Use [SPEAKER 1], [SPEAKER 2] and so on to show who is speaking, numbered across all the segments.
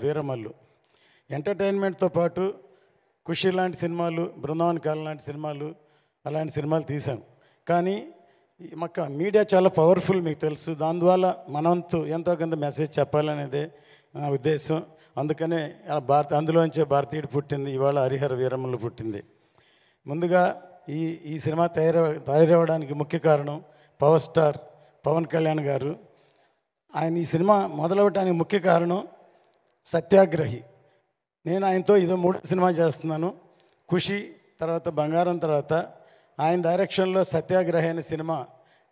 [SPEAKER 1] వీరమల్లు ఎంటర్టైన్మెంట్తో పాటు ఖుషి లాంటి సినిమాలు, బృందావన్ కాలం లాంటి సినిమాలు, అలాంటి సినిమాలు తీసాం. కానీ మాకు మీడియా చాలా పవర్ఫుల్, మీకు తెలుసు. దానివల్ల మనంతు ఎంతో కొంత మెసేజ్ చెప్పాలనేదే నా ఉద్దేశం. అందుకనే అందులోంచే భారతీయుడు పుట్టింది, ఇవాళ హరిహర వీరమల్లు పుట్టింది. ముందుగా ఈ సినిమా తయారవడానికి ముఖ్య కారణం పవర్ స్టార్ పవన్ కళ్యాణ్ గారు. ఆయన ఈ సినిమా మొదలవటానికి ముఖ్య కారణం సత్యాగ్రహి. నేను ఆయనతో ఇదో 3వ సినిమా చేస్తున్నాను. ఖుషి తర్వాత బంగారం తర్వాత ఆయన డైరెక్షన్లో సత్యాగ్రహి అనే సినిమా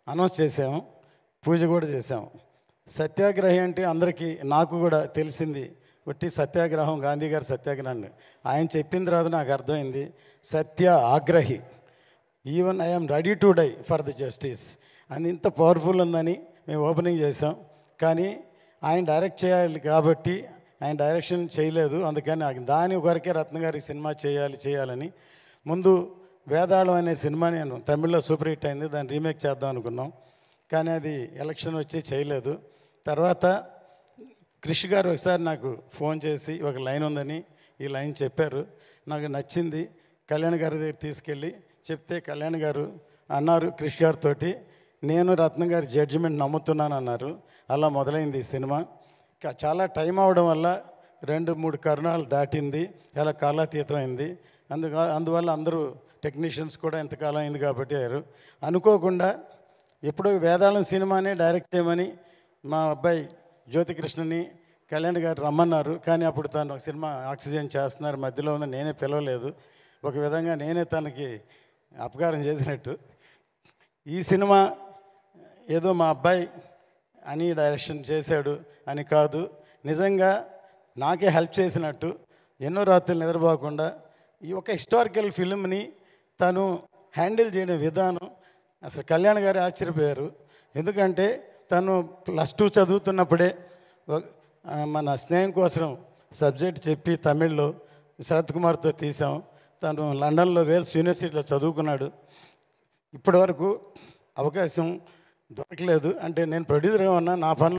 [SPEAKER 1] అనౌన్స్ చేసాము, పూజ కూడా చేసాము. సత్యాగ్రహి అంటే అందరికీ, నాకు కూడా తెలిసింది ఒట్టి సత్యాగ్రహం, గాంధీ గారి సత్యాగ్రహాన్ని. ఆయన చెప్పిన తర్వాత నాకు అర్థమైంది Satyagrahi, even I'm ready to die for the justice అని. ఇంత పవర్ఫుల్ ఉందని మేము ఓపెనింగ్ చేసాం. కానీ ఆయన డైరెక్ట్ చేయాలి కాబట్టి ఆయన డైరెక్షన్ చేయలేదు. అందుకని దాని వరకే రత్న గారి సినిమా చేయాలని ముందు వేదాళం అనే సినిమా నేను తమిళ్లో సూపర్ హిట్ అయింది, దాన్ని రీమేక్ చేద్దాం అనుకున్నాం. కానీ అది ఎలక్షన్ వచ్చి చేయలేదు. తర్వాత కృషి గారు ఒకసారి నాకు ఫోన్ చేసి ఒక లైన్ ఉందని ఈ లైన్ చెప్పారు, నాకు నచ్చింది. కళ్యాణ్ గారి దగ్గర తీసుకెళ్ళి చెప్తే కళ్యాణ్ గారు అన్నారు కృషి గారితో, నేను రత్న గారి జడ్జిమెంట్ నమ్ముతున్నాను అన్నారు. అలా మొదలైంది ఈ సినిమా. చాలా టైం అవడం వల్ల 2-3 కరుణాలు దాటింది, చాలా కాలాతీతమైంది. అందువల్ల అందరూ టెక్నీషియన్స్ కూడా ఎంతకాలం అయింది కాబట్టి అనుకోకుండా ఎప్పుడో వేదాళం సినిమానే డైరెక్ట్ చేయమని మా అబ్బాయి జ్యోతికృష్ణని కళ్యాణ్ గారు రమ్మన్నారు. కానీ అప్పుడు తను ఒక సినిమా ఆక్సిజన్ చేస్తున్నారు, మధ్యలో ఉన్న నేనే పిలవలేదు. ఒక విధంగా నేనే తనకి అపకారం చేసినట్టు. ఈ సినిమా ఏదో మా అబ్బాయి అని డైరెక్షన్ చేశాడు అని కాదు, నిజంగా నాకే హెల్ప్ చేసినట్టు. ఎన్నో రాత్రులు నిద్రపోకుండా ఈ ఒక హిస్టారికల్ ఫిల్మ్ని తను హ్యాండిల్ చేయడం విధానం అసలు కళ్యాణ్ గారు ఆశ్చర్యపోయారు. ఎందుకంటే తను +2 చదువుతున్నప్పుడే మన స్నేహం కోసం సబ్జెక్ట్ చెప్పి తమిళ్లో శరత్ కుమార్తో తీసాం. తను లండన్లో వేల్స్ యూనివర్సిటీలో చదువుకున్నాడు. ఇప్పటి వరకు అవకాశం దొరకలేదు. అంటే నేను ప్రొడ్యూసర్గా ఉన్నా, నా పనులు